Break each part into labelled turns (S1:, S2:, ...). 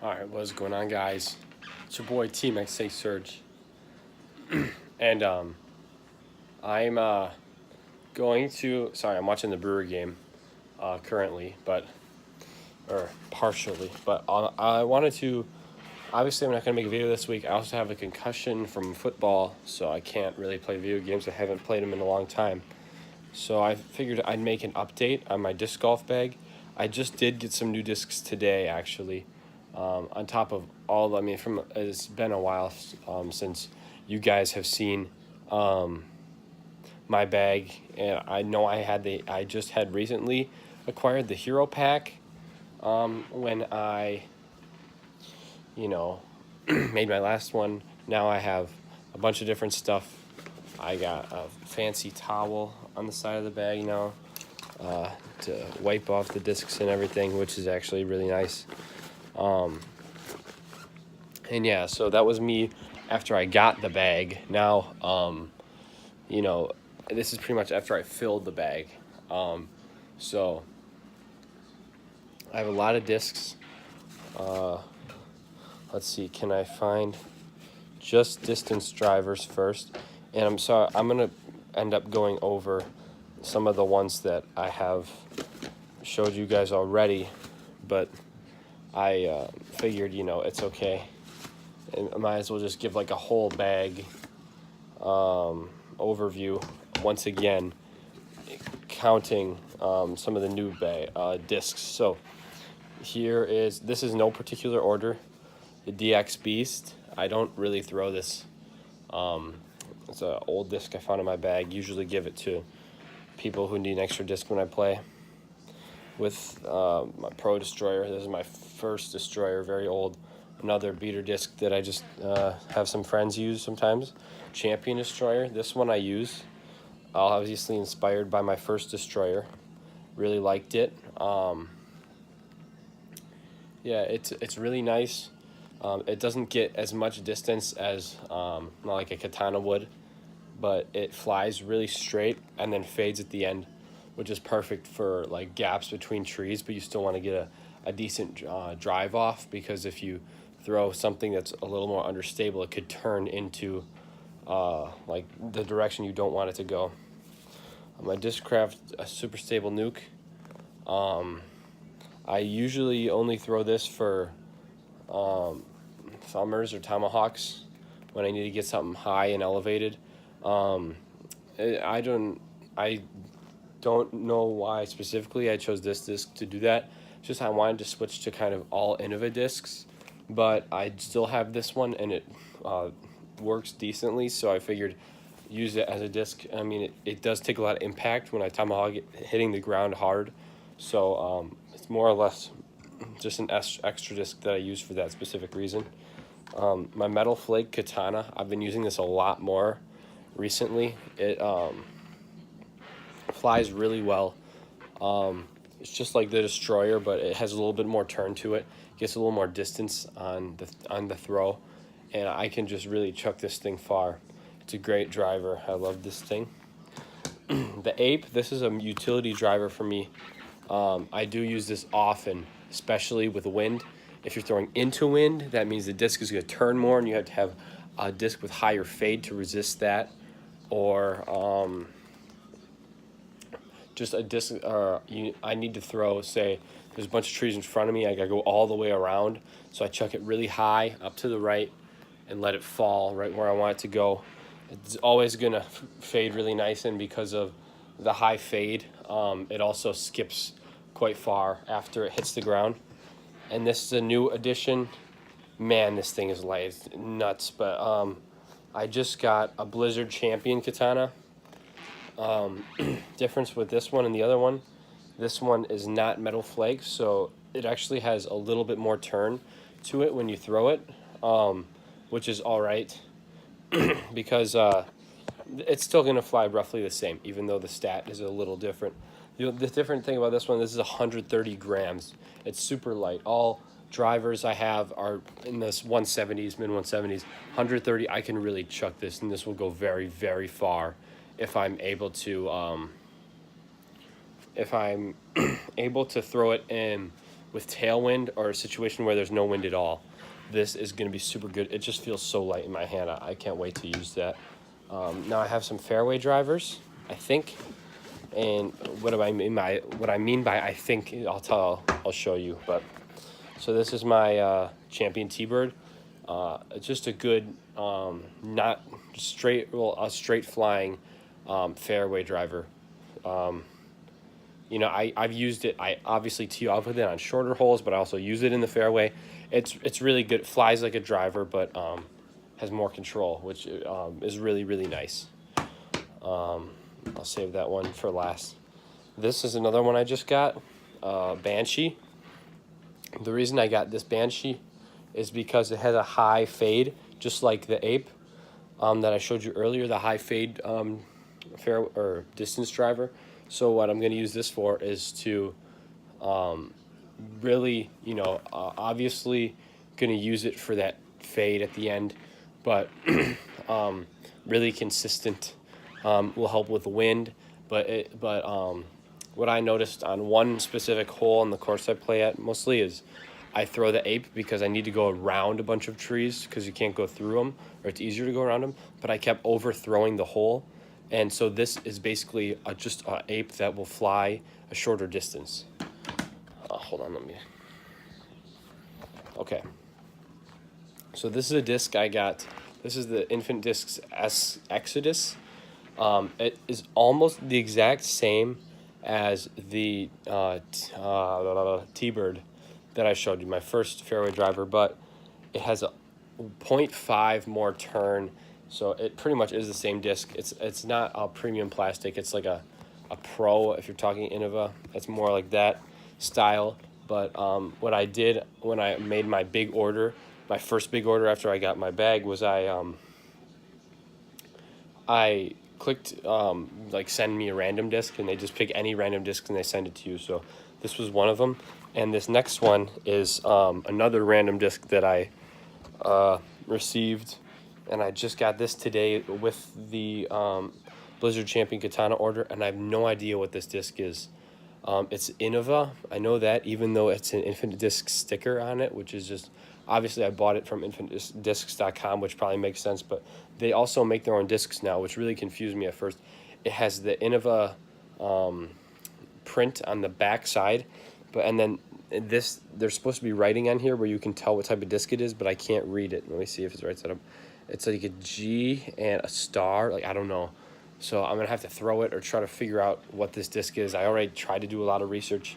S1: Alright, what's going on, guys? It's your boy Team XA Surge. And I'm going to I'm watching the Brewer game currently, or partially, but I wanted to, obviously I'm not going to make a video this week. I also have a concussion from football, so I can't really play video games. I haven't played them in a long time. So I figured I'd make an update on my disc golf bag. I just did get some new discs today, actually. On top of all, it's been a while since you guys have seen my bag, and I know I just had recently acquired the Hero Pack when I, made my last one. Now I have a bunch of different stuff. I got a fancy towel on the side of the bag now to wipe off the discs and everything, which is actually really nice. And yeah, so that was me after I got the bag. Now, this is pretty much after I filled the bag. So I have a lot of discs. Let's see, can I find just distance drivers first? And I'm sorry, I'm going to end up going over some of the ones that I have showed you guys already, but I figured, it's okay. And I might as well just give like a whole bag overview once again, counting some of the new discs. So this is no particular order. The DX Beast, I don't really throw this. It's an old disc I found in my bag. Usually give it to people who need an extra disc when I play. With my Pro Destroyer, this is my first Destroyer, very old. Another beater disc that I just have some friends use sometimes. Champion Destroyer, this one I use. Obviously inspired by my first Destroyer. Really liked it. Yeah, it's really nice. It doesn't get as much distance as like a katana would, but it flies really straight and then fades at the end, which is perfect for like gaps between trees, but you still want to get a decent drive off, because if you throw something that's a little more understable, it could turn into like the direction you don't want it to go. My Discraft, a super stable nuke. I usually only throw this for thumbers or tomahawks when I need to get something high and elevated. I don't know why specifically I chose this disc to do that. It's just I wanted to switch to kind of all Enode discs, but I still have this one and it works decently, so I figured use it as a disc. I mean, it does take a lot of impact when I tomahawk it, hitting the ground hard, so it's more or less just an extra disc that I use for that specific reason. My Metal Flake Katana, I've been using this a lot more recently. It flies really well. It's just like the Destroyer, but it has a little bit more turn to it. Gets a little more distance on the throw, and I can just really chuck this thing far. It's a great driver. I love this thing. The Ape, this is a utility driver for me. I do use this often, especially with wind. If you're throwing into wind, that means the disc is going to turn more, and you have to have a disc with higher fade to resist that, or just a disc. I need to throw, say, there's a bunch of trees in front of me. I got to go all the way around, so I chuck it really high up to the right and let it fall right where I want it to go. It's always going to fade really nice, and because of the high fade, it also skips quite far after it hits the ground. And this is a new addition. Man, this thing is light. It's nuts. But I just got a Blizzard Champion Katana. Difference with this one and the other one, this one is not Metal Flake, so it actually has a little bit more turn to it when you throw it, which is all right, because it's still going to fly roughly the same, even though the stat is a little different. The different thing about this one, this is 130 grams. It's super light. All drivers I have are in this 170s, mid 170s. 130, I can really chuck this, and this will go very, very far if I'm able to throw it in with tailwind or a situation where there's no wind at all, this is going to be super good. It just feels so light in my hand. I can't wait to use that. Now I have some Fairway Drivers, I think. And what I mean by I think, I'll show you. But so this is my Champion T-Bird. It's just a good, not straight, well, a straight flying fairway driver. You know, I've used it. I obviously tee off with it on shorter holes, but I also use it in the fairway. It's really good. It flies like a driver, but has more control, which is really, really nice. I'll save that one for last. This is another one I just got, Banshee. The reason I got this Banshee is because it has a high fade, just like the Ape that I showed you earlier, the high fade fair or distance driver. So what I'm going to use this for is to really, you know, obviously going to use it for that fade at the end, but really consistent, will help with the wind. But what I noticed on one specific hole on the course I play at mostly is I throw the Ape because I need to go around a bunch of trees because you can't go through them, or it's easier to go around them, but I kept overthrowing the hole. And so this is basically just an Ape that will fly a shorter distance. Hold on, let me... Okay. So this is a disc I got. This is the Infinite Discs S Exodus. It is almost the exact same as the T-Bird that I showed you, my first fairway driver, but it has a 0.5 more turn, so it pretty much is the same disc. It's not a premium plastic. It's like a Pro, if you're talking Innova. It's more like that style. But what I did when I made my big order, my first big order after I got my bag, was I clicked like send me a random disc, and they just pick any random disc and they send it to you. So this was one of them, and this next one is another random disc that I received, and I just got this today with the Blizzard Champion Katana order, and I have no idea what this disc is. It's Innova, I know that, even though it's an Infinite Disc sticker on it, which is just, obviously I bought it from infinitediscs.com, which probably makes sense, but they also make their own discs now, which really confused me at first. It has the Innova print on the back side, and then this, there's supposed to be writing on here where you can tell what type of disc it is, but I can't read it. Let me see if it's right side up. It's like a G and a star, like I don't know. So I'm gonna have to throw it or try to figure out what this disc is. I already tried to do a lot of research.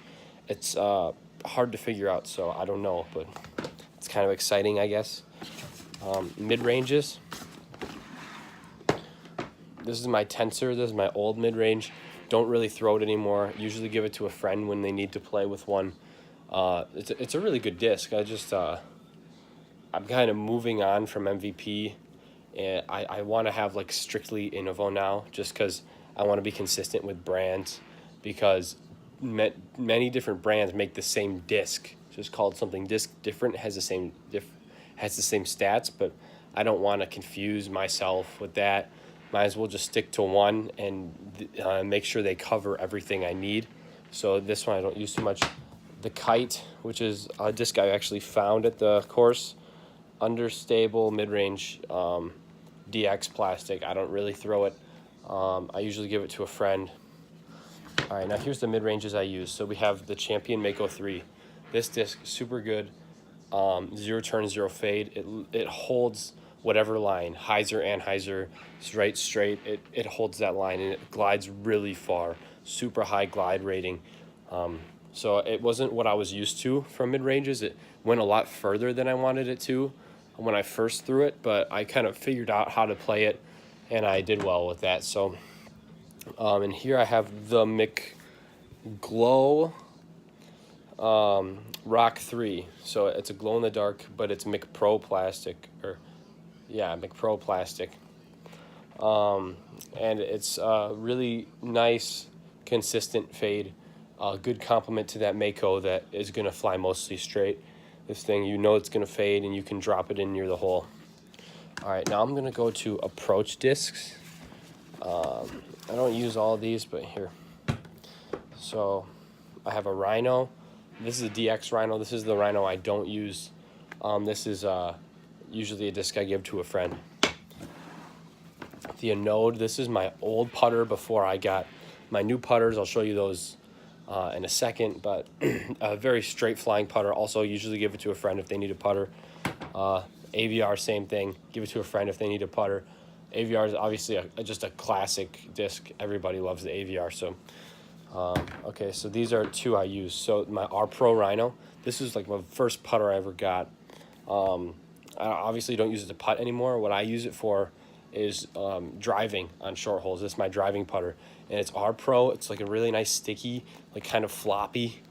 S1: It's hard to figure out, so I don't know, but it's kind of exciting, I guess. Mid-ranges. This is my tensor. This is my old mid-range. Don't really throw it anymore. Usually give it to a friend when they need to play with one. It's a really good disc. I'm kind of moving on from MVP, and I want to have like strictly Innova now, just because I want to be consistent with brands, because many different brands make the same disc, just called something disc different, has the same stats, but I don't want to confuse myself with that. Might as well just stick to one and make sure they cover everything I need. So this one I don't use too much. The Kite, which is a disc I actually found at the course, understable mid-range DX plastic. I don't really throw it. I usually give it to a friend. All right, now here's the mid-ranges I use. So we have the Champion Mako 3. This disc, super good. 0 turn, 0 fade. It holds whatever line, hyzer, anhyzer, straight. It holds that line, and it glides really far. Super high glide rating. So it wasn't what I was used to from mid-ranges. It went a lot further than I wanted it to when I first threw it, but I kind of figured out how to play it, and I did well with that. So, and here I have the Mick Glow Rock 3. So it's a glow-in-the-dark, but it's Mick Pro plastic, Mick Pro plastic. And it's really nice, consistent fade. Good complement to that Mako that is going to fly mostly straight. This thing, you know it's going to fade, and you can drop it in near the hole. All right, now I'm going to go to approach discs. I don't use all of these, but here. So I have a Rhino. this is a DX Rhino. This is the Rhino I don't use. This is usually a disc I give to a friend. The Enode, this is my old putter before I got my new putters. I'll show you those in a second, but a very straight flying putter. Also usually give it to a friend if they need a putter. AVR, same thing. Give it to a friend if they need a putter. AVR is obviously just a classic disc. Everybody loves the AVR. So, okay, so these are two I use. So my R Pro Rhino. This is like my first putter I ever got. I obviously don't use it to putt anymore. What I use it for is driving on short holes. This is my driving putter, and it's R Pro. It's like a really nice sticky, like kind of floppy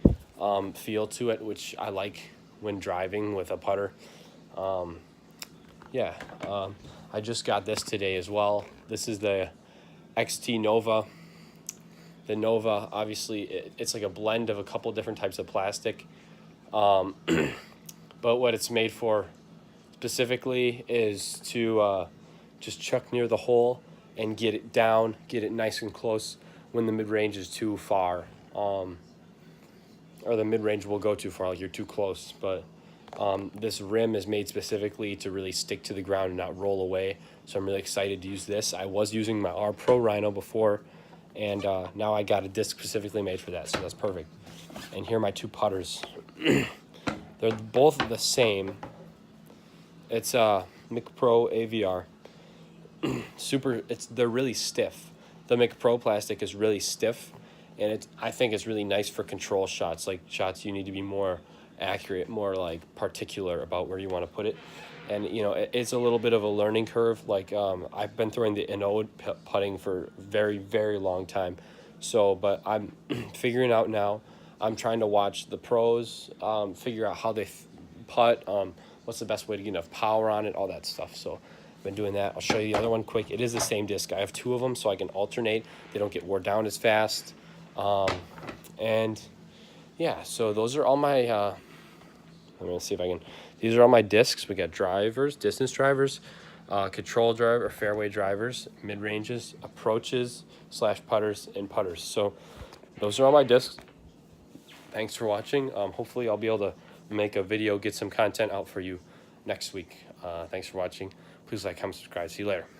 S1: feel to it, which I like when driving with a putter. I just got this today as well. This is the XT Nova. The Nova, obviously, it's like a blend of a couple different types of plastic. But what it's made for specifically is to just chuck near the hole and get it down, get it nice and close when the mid-range is too far. Or the mid-range will go too far, like you're too close. But this rim is made specifically to really stick to the ground and not roll away. So I'm really excited to use this. I was using my R Pro Rhino before, and now I got a disc specifically made for that, so that's perfect. And here are my two putters. They're both the same. It's Mick Pro AVR. They're really stiff. The Mick Pro plastic is really stiff, and I think it's really nice for control shots, like shots you need to be more accurate, more like particular about where you want to put it. And you know, it's a little bit of a learning curve. Like I've been throwing the Enode putting for a very, very long time, but I'm figuring out now. I'm trying to watch the pros, figure out how they putt, what's the best way to get enough power on it, all that stuff. So I've been doing that. I'll show you the other one quick. It is the same disc. I have two of them so I can alternate. They don't get wore down as fast. And yeah, so those are all my I'm going to see if I can. These are all my discs. We got drivers, distance drivers, control driver, or fairway drivers, mid-ranges, approaches, /putters, and putters. So those are all my discs. Thanks for watching. Hopefully I'll be able to make a video, get some content out for you next week. Thanks for watching. Please like, comment, subscribe. See you later.